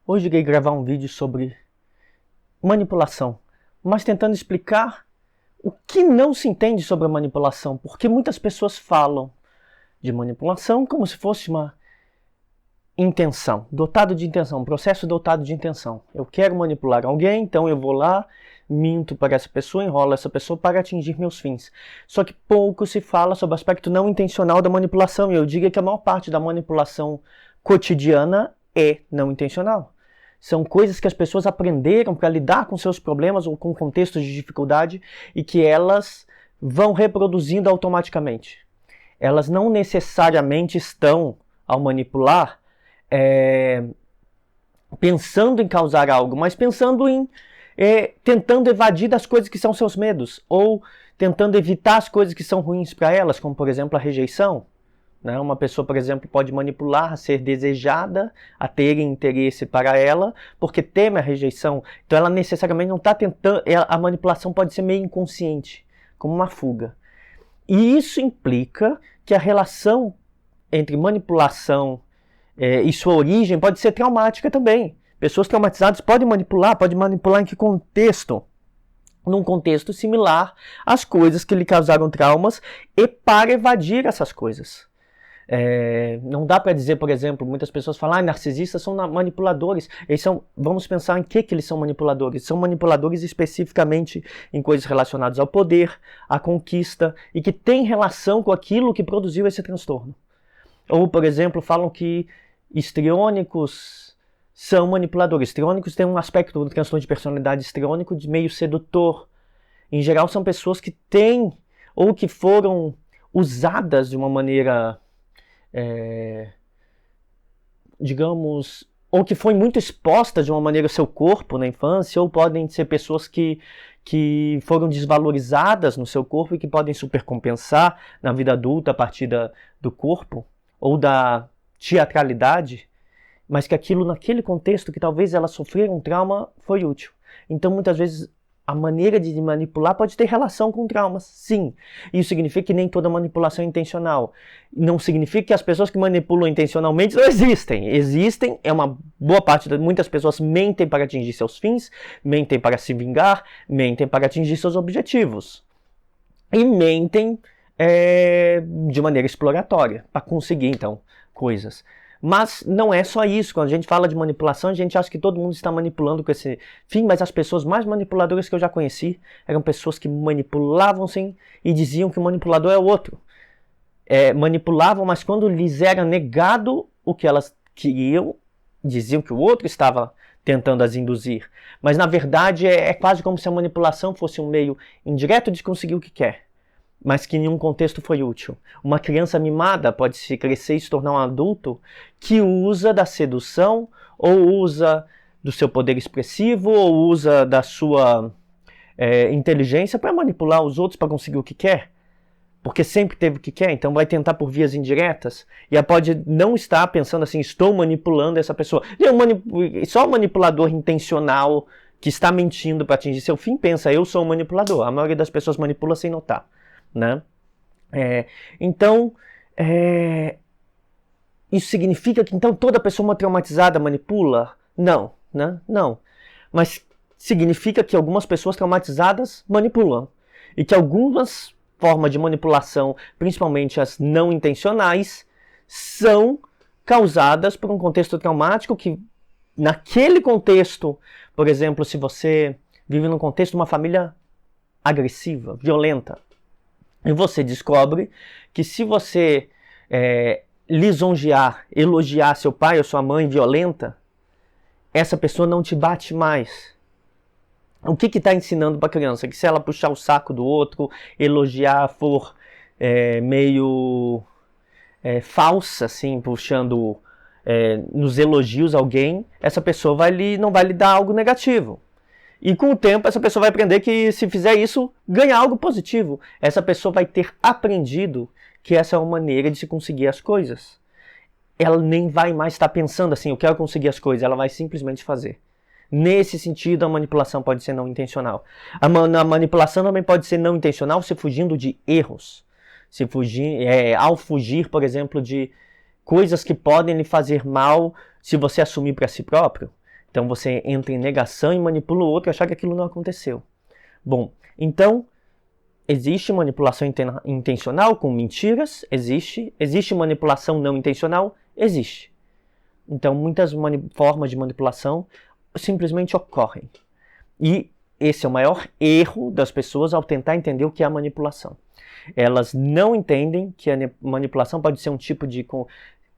Hoje irei gravar um vídeo sobre manipulação, mas tentando explicar o que não se entende sobre a manipulação, porque muitas pessoas falam de manipulação como se fosse uma intenção, dotado de intenção, um processo dotado de intenção. Eu quero manipular alguém, então eu vou lá, minto para essa pessoa, enrolo essa pessoa para atingir meus fins. Só que pouco se fala sobre o aspecto não intencional da manipulação, e eu digo que a maior parte da manipulação cotidiana é não intencional. São coisas que as pessoas aprenderam para lidar com seus problemas ou com contextos de dificuldade e que elas vão reproduzindo automaticamente. Elas não necessariamente estão, ao manipular, pensando em causar algo, mas pensando em tentando evadir das coisas que são seus medos, ou tentando evitar as coisas que são ruins para elas, como por exemplo a rejeição. Né? Uma pessoa, por exemplo, pode manipular a ser desejada, a ter interesse para ela, porque teme a rejeição. Então ela necessariamente não está tentando, a manipulação pode ser meio inconsciente, como uma fuga. E isso implica que a relação entre manipulação e sua origem pode ser traumática também. Pessoas traumatizadas podem manipular em que contexto? Num contexto similar às coisas que lhe causaram traumas e para evadir essas coisas. Não dá para dizer, por exemplo, muitas pessoas falam, narcisistas são manipuladores. Vamos pensar em que eles são manipuladores. São manipuladores especificamente em coisas relacionadas ao poder, à conquista, e que tem relação com aquilo que produziu esse transtorno. Ou, por exemplo, falam que histriônicos são manipuladores. Histriônicos têm um aspecto do transtorno de personalidade histriônico de meio sedutor. Em geral, são pessoas que têm ou que foram usadas de uma maneira, digamos, ou que foi muito exposta de uma maneira ao seu corpo na infância, ou podem ser pessoas que foram desvalorizadas no seu corpo e que podem supercompensar na vida adulta a partir do corpo, ou da teatralidade, mas que aquilo naquele contexto que talvez elas sofreram um trauma foi útil. Então muitas vezes a maneira de manipular pode ter relação com traumas, sim. Isso significa que nem toda manipulação é intencional. Não significa que as pessoas que manipulam intencionalmente não existem. Existem, uma boa parte muitas pessoas mentem para atingir seus fins, mentem para se vingar, mentem para atingir seus objetivos. E mentem de maneira exploratória, para conseguir então coisas. Mas não é só isso. Quando a gente fala de manipulação, a gente acha que todo mundo está manipulando com esse fim, mas as pessoas mais manipuladoras que eu já conheci eram pessoas que manipulavam-se e diziam que o manipulador é o outro. Manipulavam, mas quando lhes era negado o que elas queriam, diziam que o outro estava tentando as induzir. Mas na verdade é quase como se a manipulação fosse um meio indireto de conseguir o que quer, mas que em um contexto foi útil. Uma criança mimada pode se crescer e se tornar um adulto que usa da sedução, ou usa do seu poder expressivo, ou usa da sua inteligência para manipular os outros para conseguir o que quer. Porque sempre teve o que quer, então vai tentar por vias indiretas. E ela pode não estar pensando assim, estou manipulando essa pessoa. Só o manipulador intencional que está mentindo para atingir seu fim pensa, eu sou um manipulador. A maioria das pessoas manipula sem notar. Né? Então, isso significa que então toda pessoa traumatizada manipula? Não, né? Não. Mas significa que algumas pessoas traumatizadas manipulam. E que algumas formas de manipulação, principalmente as não intencionais, são causadas por um contexto traumático que, naquele contexto, por exemplo, se você vive num contexto de uma família agressiva, violenta, e você descobre que se você lisonjear, elogiar seu pai ou sua mãe violenta, essa pessoa não te bate mais. O que está ensinando para a criança? Que se ela puxar o saco do outro, elogiar, for meio falsa, assim, puxando nos elogios alguém, essa pessoa não vai lhe dar algo negativo. E com o tempo, essa pessoa vai aprender que se fizer isso, ganha algo positivo. Essa pessoa vai ter aprendido que essa é uma maneira de se conseguir as coisas. Ela nem vai mais estar pensando assim, eu quero conseguir as coisas. Ela vai simplesmente fazer. Nesse sentido, a manipulação pode ser não intencional. A manipulação também pode ser não intencional se fugindo de erros. Ao fugir, por exemplo, de coisas que podem lhe fazer mal se você assumir para si próprio. Então você entra em negação e manipula o outro e achar que aquilo não aconteceu. Bom, então existe manipulação intencional com mentiras? Existe. Existe manipulação não intencional? Existe. Então muitas formas de manipulação simplesmente ocorrem. E esse é o maior erro das pessoas ao tentar entender o que é a manipulação. Elas não entendem que a manipulação pode ser um tipo de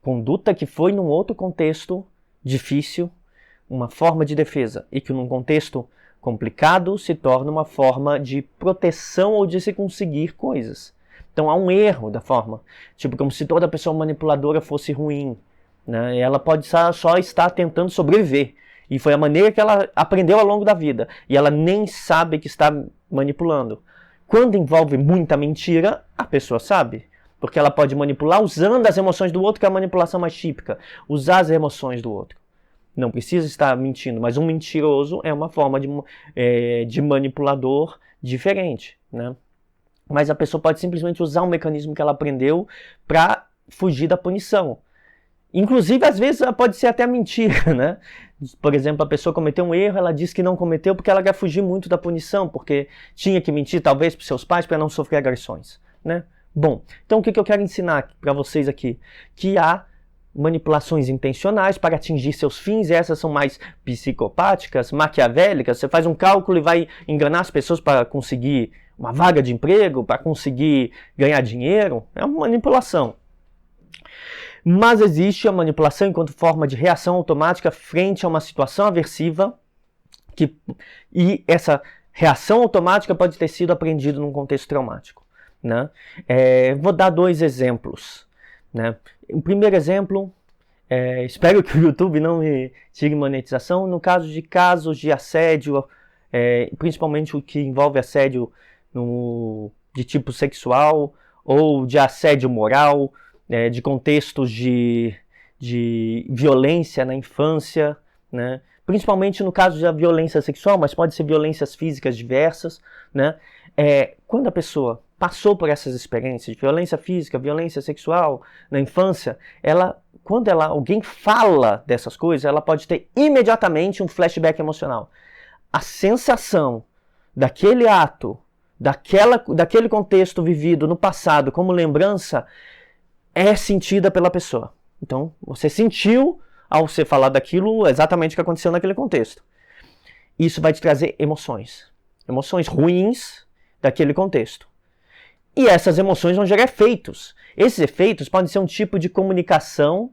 conduta que foi num outro contexto difícil, uma forma de defesa, e que num contexto complicado se torna uma forma de proteção ou de se conseguir coisas. Então há um erro da forma, tipo como se toda pessoa manipuladora fosse ruim, né? Ela pode só estar tentando sobreviver, e foi a maneira que ela aprendeu ao longo da vida, e ela nem sabe que está manipulando. Quando envolve muita mentira, a pessoa sabe, porque ela pode manipular usando as emoções do outro, que é a manipulação mais típica, usar as emoções do outro. Não precisa estar mentindo, mas um mentiroso é uma forma de manipulador diferente, né? Mas a pessoa pode simplesmente usar um mecanismo que ela aprendeu para fugir da punição. Inclusive, às vezes, pode ser até mentira, né? Por exemplo, a pessoa cometeu um erro, ela diz que não cometeu porque ela quer fugir muito da punição, porque tinha que mentir, talvez, para seus pais, para não sofrer agressões, né? Bom, então o que eu quero ensinar para vocês aqui? Que há manipulações intencionais para atingir seus fins, e essas são mais psicopáticas, maquiavélicas. Você faz um cálculo e vai enganar as pessoas para conseguir uma vaga de emprego, para conseguir ganhar dinheiro. É uma manipulação. Mas existe a manipulação enquanto forma de reação automática frente a uma situação aversiva, e essa reação automática pode ter sido aprendida num contexto traumático, né? Vou dar 2 exemplos, né? O primeiro exemplo, espero que o YouTube não me tire monetização, no caso de casos de assédio, principalmente o que envolve assédio de tipo sexual ou de assédio moral, de contextos de violência na infância, né? Principalmente no caso da violência sexual, mas pode ser violências físicas diversas, né? Quando a pessoa passou por essas experiências de violência física, violência sexual na infância, quando alguém fala dessas coisas, ela pode ter imediatamente um flashback emocional. A sensação daquele ato, daquele contexto vivido no passado como lembrança, é sentida pela pessoa. Então, você sentiu, ao você falar daquilo, exatamente o que aconteceu naquele contexto. Isso vai te trazer emoções. Emoções ruins daquele contexto. E essas emoções vão gerar efeitos. Esses efeitos podem ser um tipo de comunicação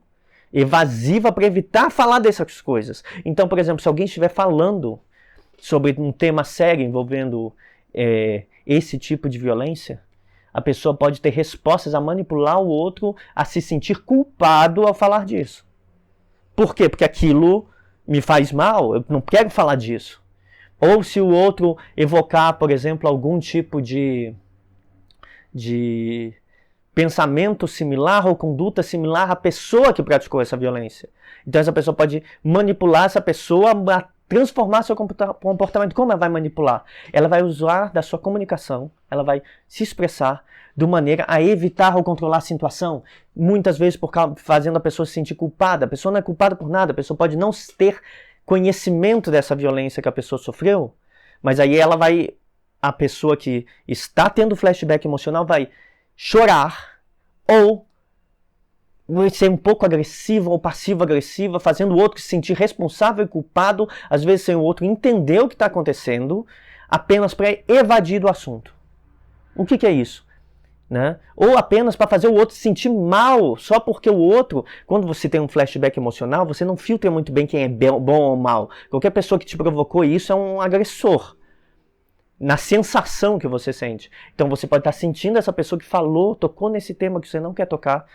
evasiva para evitar falar dessas coisas. Então, por exemplo, se alguém estiver falando sobre um tema sério envolvendo esse tipo de violência, a pessoa pode ter respostas a manipular o outro a se sentir culpado ao falar disso. Por quê? Porque aquilo me faz mal, eu não quero falar disso. Ou se o outro evocar, por exemplo, algum tipo de pensamento similar ou conduta similar à pessoa que praticou essa violência. Então essa pessoa pode manipular essa pessoa a transformar seu comportamento. Como ela vai manipular? Ela vai usar da sua comunicação, ela vai se expressar de maneira a evitar ou controlar a situação, muitas vezes fazendo a pessoa se sentir culpada. A pessoa não é culpada por nada, a pessoa pode não ter conhecimento dessa violência que a pessoa sofreu, mas aí a pessoa que está tendo flashback emocional vai chorar ou vai ser um pouco agressiva ou passivo-agressiva, fazendo o outro se sentir responsável e culpado, às vezes sem o outro entender o que está acontecendo, apenas para evadir do assunto. O que é isso? Né? Ou apenas para fazer o outro se sentir mal, só porque o outro, quando você tem um flashback emocional, você não filtra muito bem quem é bom ou mal. Qualquer pessoa que te provocou isso é um agressor, na sensação que você sente. Então você pode estar sentindo essa pessoa que tocou nesse tema que você não quer tocar,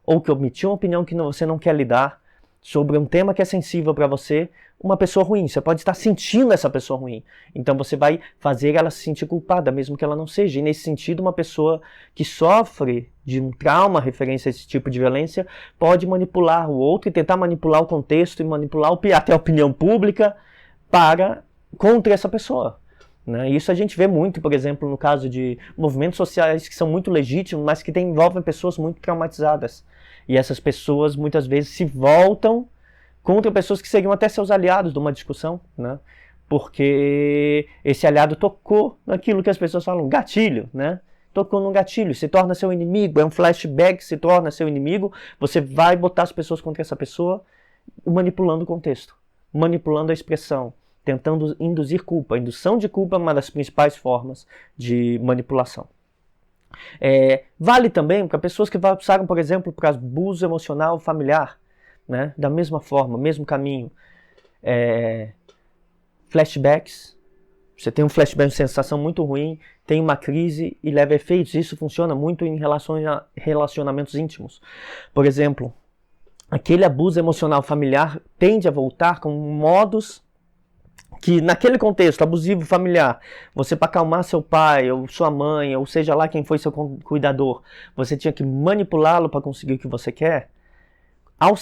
ou que omitiu uma opinião que você não quer lidar, sobre um tema que é sensível para você, uma pessoa ruim. Você pode estar sentindo essa pessoa ruim. Então você vai fazer ela se sentir culpada, mesmo que ela não seja. E nesse sentido, uma pessoa que sofre de um trauma referente a esse tipo de violência pode manipular o outro e tentar manipular o contexto e manipular até a opinião pública contra essa pessoa. Né? Isso a gente vê muito, por exemplo, no caso de movimentos sociais que são muito legítimos, mas que envolvem pessoas muito traumatizadas. E essas pessoas muitas vezes se voltam contra pessoas que seriam até seus aliados de uma discussão, né? Porque esse aliado tocou naquilo que as pessoas falam, gatilho, né? Tocou num gatilho, se torna seu inimigo, é um flashback, se torna seu inimigo, você vai botar as pessoas contra essa pessoa, manipulando o contexto, manipulando a expressão, tentando induzir culpa. A indução de culpa é uma das principais formas de manipulação. Vale também para pessoas que passaram, por exemplo, por abuso emocional familiar, né? Da mesma forma, mesmo caminho. Flashbacks, você tem um flashback, uma sensação muito ruim, tem uma crise e leva efeitos. Isso funciona muito em relacionamentos íntimos. Por exemplo, aquele abuso emocional familiar tende a voltar com modos que, naquele contexto abusivo familiar, você, para acalmar seu pai ou sua mãe, ou seja lá quem foi seu cuidador, você tinha que manipulá-lo para conseguir o que você quer. Ao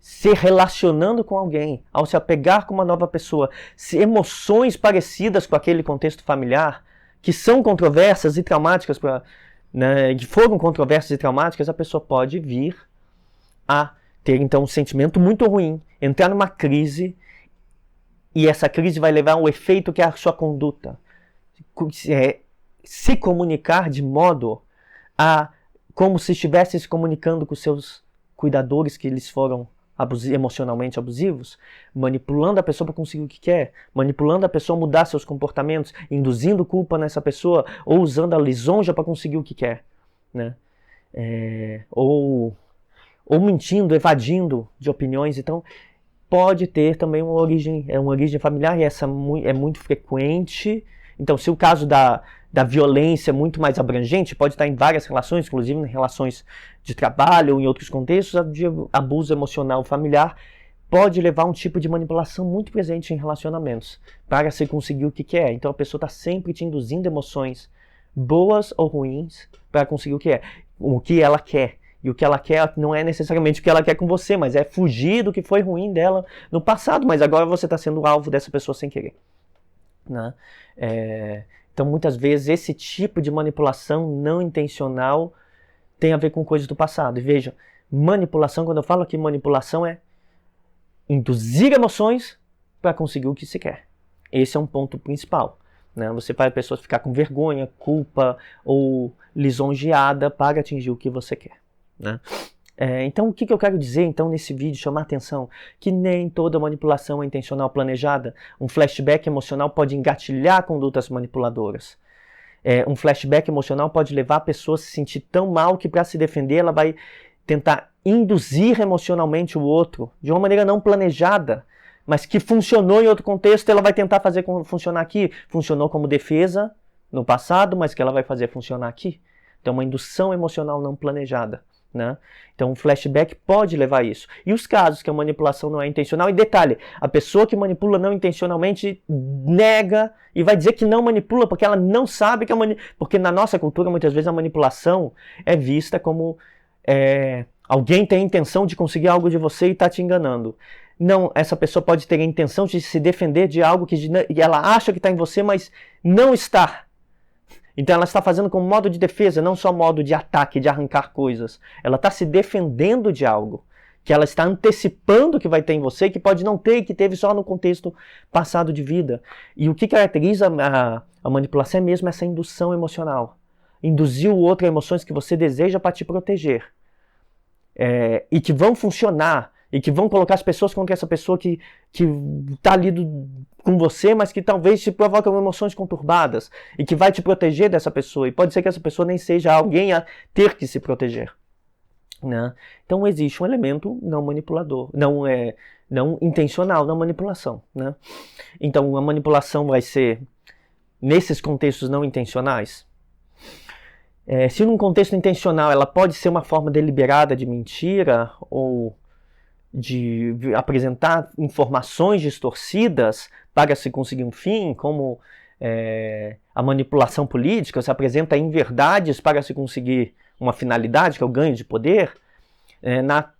se relacionando com alguém, ao se apegar com uma nova pessoa, emoções parecidas com aquele contexto familiar, que são controversas e traumáticas, né, que foram controversas e traumáticas, a pessoa pode vir a ter então um sentimento muito ruim, entrar numa crise, e essa crise vai levar ao efeito que é a sua conduta. Se comunicar de modo a como se estivesse se comunicando com seus cuidadores que eles foram emocionalmente abusivos, manipulando a pessoa para conseguir o que quer, manipulando a pessoa a mudar seus comportamentos, induzindo culpa nessa pessoa, ou usando a lisonja para conseguir o que quer, né? Ou mentindo, evadindo de opiniões. Então, pode ter também uma origem familiar, e essa é muito frequente. Então, se o caso da violência é muito mais abrangente, pode estar em várias relações, inclusive em relações de trabalho ou em outros contextos, de abuso emocional familiar pode levar a um tipo de manipulação muito presente em relacionamentos, para se conseguir o que quer. Então, a pessoa está sempre te induzindo emoções, boas ou ruins, para conseguir o que ela quer. E o que ela quer não é necessariamente o que ela quer com você, mas é fugir do que foi ruim dela no passado, mas agora você está sendo alvo dessa pessoa sem querer, né? Então, muitas vezes, esse tipo de manipulação não intencional tem a ver com coisas do passado. E veja, manipulação, quando eu falo aqui manipulação, é induzir emoções para conseguir o que se quer. Esse é um ponto principal, né? Você faz a pessoa ficar com vergonha, culpa ou lisonjeada para atingir o que você quer, né? Então, o que eu quero dizer então nesse vídeo, chamar a atenção, que nem toda manipulação é intencional planejada. Um flashback emocional pode engatilhar condutas manipuladoras. Um flashback emocional pode levar a pessoa a se sentir tão mal que, para se defender, ela vai tentar induzir emocionalmente o outro de uma maneira não planejada, mas que funcionou em outro contexto, ela vai tentar fazer funcionar aqui. Funcionou como defesa no passado, mas que ela vai fazer funcionar aqui. Então, uma indução emocional não planejada, né? Então, um flashback pode levar a isso. E os casos que a manipulação não é intencional, e detalhe, a pessoa que manipula não intencionalmente nega e vai dizer que não manipula porque ela não sabe que porque na nossa cultura muitas vezes a manipulação é vista como alguém tem a intenção de conseguir algo de você e está te enganando. Não, essa pessoa pode ter a intenção de se defender de algo que ela acha que está em você, mas não está. Então ela está fazendo como modo de defesa, não só modo de ataque, de arrancar coisas. Ela está se defendendo de algo, que ela está antecipando que vai ter em você, que pode não ter, que teve só no contexto passado de vida. E o que caracteriza a manipulação é mesmo essa indução emocional. Induzir o outro a emoções que você deseja para te proteger. E que vão funcionar, e que vão colocar as pessoas contra essa pessoa que está ali com você, mas que talvez te provoque emoções conturbadas, e que vai te proteger dessa pessoa, e pode ser que essa pessoa nem seja alguém a ter que se proteger, né? Então existe um elemento não manipulador, não intencional na manipulação, né? Então a manipulação vai ser nesses contextos não intencionais. Se num contexto intencional ela pode ser uma forma deliberada de mentira ou de apresentar informações distorcidas para se conseguir um fim, como a manipulação política, se apresenta inverdades para se conseguir uma finalidade, que é o ganho de poder. Na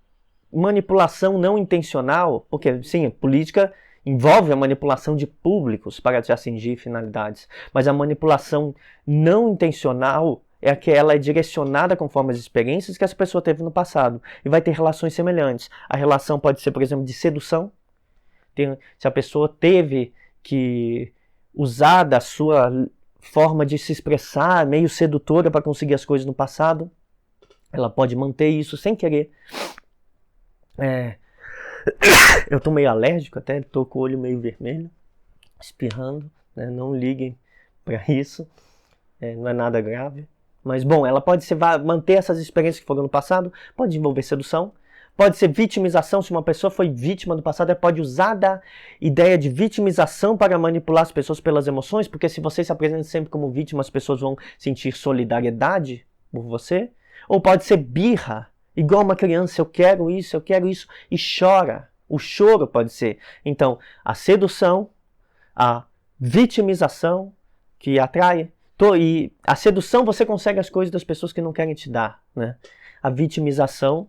manipulação não intencional, porque sim, a política envolve a manipulação de públicos para se atingir finalidades, mas a manipulação não intencional é que ela é direcionada conforme as experiências que essa pessoa teve no passado e vai ter relações semelhantes. A relação pode ser, por exemplo, de sedução. Se a pessoa teve que usar da sua forma de se expressar meio sedutora para conseguir as coisas no passado, ela pode manter isso sem querer. Eu tô meio alérgico até, tô com o olho meio vermelho, espirrando, né? Não liguem para isso, não é nada grave. Mas bom, ela pode manter essas experiências que foram no passado, pode envolver sedução, pode ser vitimização. Se uma pessoa foi vítima do passado, ela pode usar da ideia de vitimização para manipular as pessoas pelas emoções, porque se você se apresenta sempre como vítima, as pessoas vão sentir solidariedade por você. Ou pode ser birra, igual uma criança, eu quero isso, e chora. O choro pode ser. Então, a sedução, a vitimização, que atrai. E a sedução, você consegue as coisas das pessoas que não querem te dar, né? A vitimização,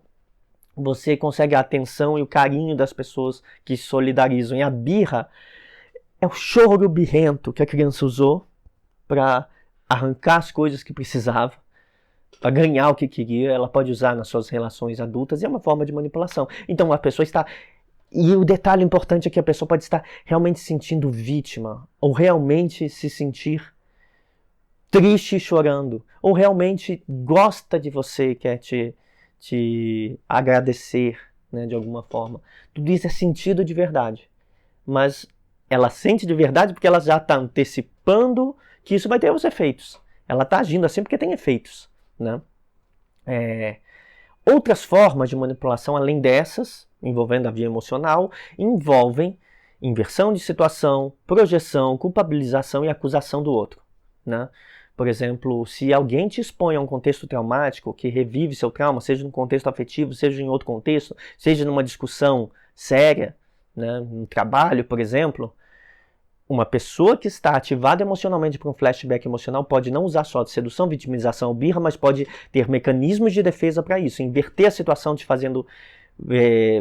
você consegue a atenção e o carinho das pessoas que se solidarizam. E a birra é o choro birrento que a criança usou para arrancar as coisas que precisava, para ganhar o que queria. Ela pode usar nas suas relações adultas e é uma forma de manipulação. Então a pessoa está... E o detalhe importante é que a pessoa pode estar realmente se sentindo vítima, ou realmente se sentir triste e chorando, ou realmente gosta de você, quer te agradecer, né, de alguma forma. Tudo isso é sentido de verdade. Mas ela sente de verdade porque ela já está antecipando que isso vai ter os efeitos. Ela está agindo assim porque tem efeitos, né? Outras formas de manipulação, além dessas, envolvendo a via emocional, envolvem inversão de situação, projeção, culpabilização e acusação do outro, né? Por exemplo, se alguém te expõe a um contexto traumático, que revive seu trauma, seja num contexto afetivo, seja em outro contexto, seja numa discussão séria, né, no trabalho, por exemplo, uma pessoa que está ativada emocionalmente para um flashback emocional pode não usar só de sedução, vitimização ou birra, mas pode ter mecanismos de defesa para isso, inverter a situação te fazendo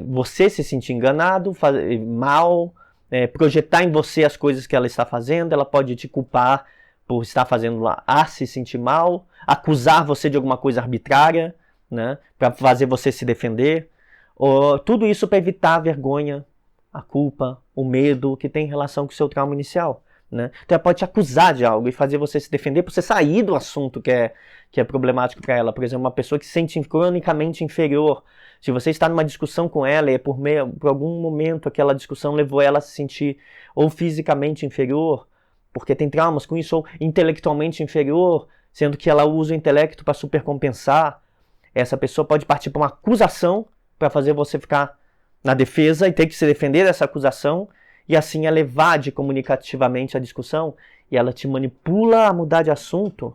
você se sentir enganado, mal, projetar em você as coisas que ela está fazendo. Ela pode te culpar por estar fazendo se sentir mal, acusar você de alguma coisa arbitrária, né, para fazer você se defender. Tudo isso para evitar a vergonha, a culpa, o medo que tem relação com o seu trauma inicial, né? Então ela pode te acusar de algo e fazer você se defender por você sair do assunto que é problemático para ela. Por exemplo, uma pessoa que se sente cronicamente inferior. Se você está numa discussão com ela e por algum momento aquela discussão levou ela a se sentir ou fisicamente inferior, porque tem traumas com isso, ou intelectualmente inferior, sendo que ela usa o intelecto para supercompensar, essa pessoa pode partir para uma acusação para fazer você ficar na defesa e ter que se defender dessa acusação, e assim ela evade comunicativamente a discussão e ela te manipula a mudar de assunto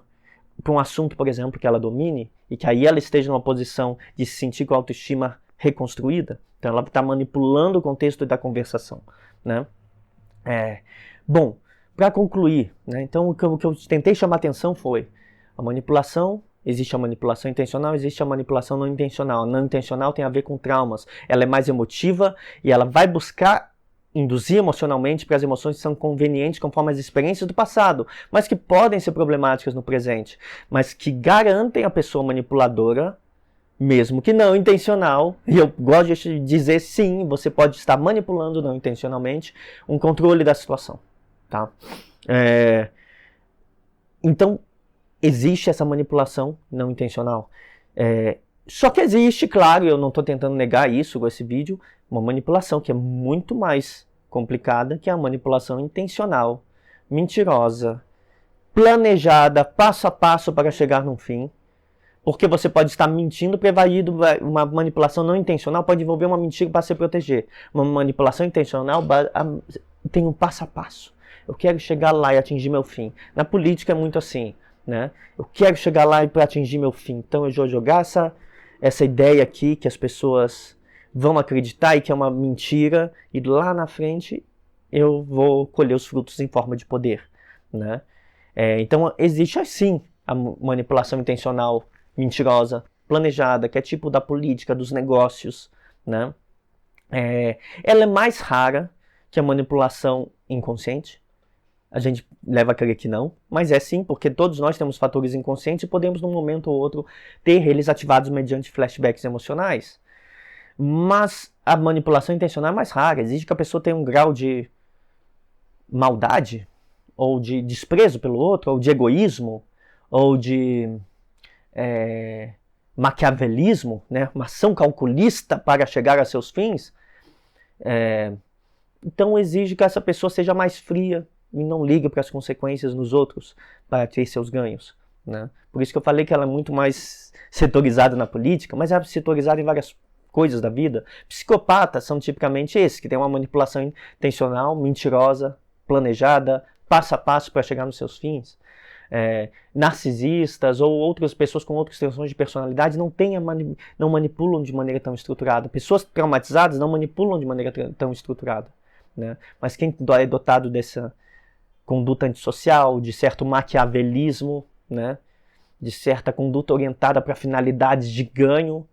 para um assunto, por exemplo, que ela domine e que aí ela esteja numa posição de se sentir com a autoestima reconstruída. Então ela está manipulando o contexto da conversação, né? Bom, para concluir, né, então o que eu tentei chamar a atenção foi a manipulação. Existe a manipulação intencional, existe a manipulação não intencional. A não intencional tem a ver com traumas. Ela é mais emotiva e ela vai buscar induzir emocionalmente para as emoções que são convenientes conforme as experiências do passado, mas que podem ser problemáticas no presente, mas que garantem a pessoa manipuladora, mesmo que não intencional. E eu gosto de dizer sim, você pode estar manipulando não intencionalmente um controle da situação, tá? Então, existe essa manipulação não intencional. Só que existe, claro, eu não estou tentando negar isso com esse vídeo, uma manipulação que é muito mais complicada, que é a manipulação intencional, mentirosa, planejada, passo a passo para chegar num fim. Porque você pode estar mentindo prevaído. Uma manipulação não intencional pode envolver uma mentira para se proteger. Uma manipulação intencional tem um passo a passo. Eu quero chegar lá e atingir meu fim. Na política é muito assim, né? Eu quero chegar lá para atingir meu fim. Então eu vou jogar essa ideia aqui que as pessoas vão acreditar e que é uma mentira, e lá na frente eu vou colher os frutos em forma de poder, né? Então existe assim a manipulação intencional mentirosa, planejada, que é tipo da política, dos negócios, né? Ela é mais rara que a manipulação inconsciente. A gente leva a crer que não, mas é sim, porque todos nós temos fatores inconscientes e podemos, num momento ou outro, ter eles ativados mediante flashbacks emocionais. Mas a manipulação intencional é mais rara. Exige que a pessoa tenha um grau de maldade, ou de desprezo pelo outro, ou de egoísmo, ou de maquiavelismo, né? Uma ação calculista para chegar a seus fins. Então exige que essa pessoa seja mais fria e não ligue para as consequências nos outros para ter seus ganhos, né? Por isso que eu falei que ela é muito mais setorizada na política, mas é setorizada em várias coisas da vida. Psicopatas são tipicamente esses, que tem uma manipulação intencional, mentirosa, planejada, passo a passo para chegar nos seus fins. Narcisistas ou outras pessoas com outras tensões de personalidade não manipulam de maneira tão estruturada. Pessoas traumatizadas não manipulam de maneira tão estruturada, né? Mas quem é dotado dessa conduta antissocial, de certo maquiavelismo, né? De certa conduta orientada para finalidades de ganho,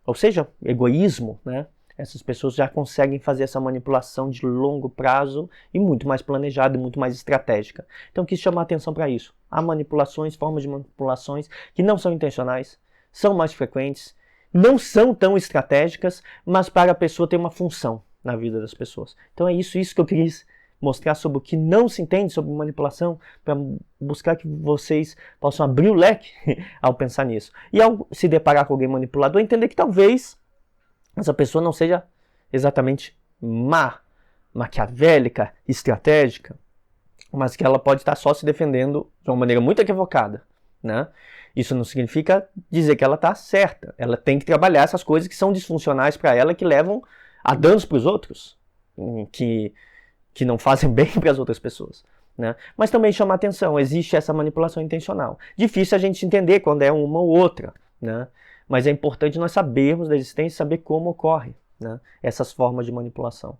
ou seja, egoísmo, né? Essas pessoas já conseguem fazer essa manipulação de longo prazo e muito mais planejada e muito mais estratégica. Então, quis chamar a atenção para isso. Há manipulações, formas de manipulações que não são intencionais, são mais frequentes, não são tão estratégicas, mas para a pessoa ter uma função na vida das pessoas. Então é isso que eu quis mostrar sobre o que não se entende sobre manipulação, para buscar que vocês possam abrir o leque ao pensar nisso. E ao se deparar com alguém manipulador, entender que talvez essa pessoa não seja exatamente maquiavélica, estratégica, mas que ela pode estar só se defendendo de uma maneira muito equivocada, né? Isso não significa dizer que ela está certa. Ela tem que trabalhar essas coisas que são disfuncionais para ela, que levam a danos para os outros, que não fazem bem para as outras pessoas, né? Mas também chamar atenção, existe essa manipulação intencional. Difícil a gente entender quando é uma ou outra, né? Mas é importante nós sabermos da existência e saber como ocorre, né, essas formas de manipulação.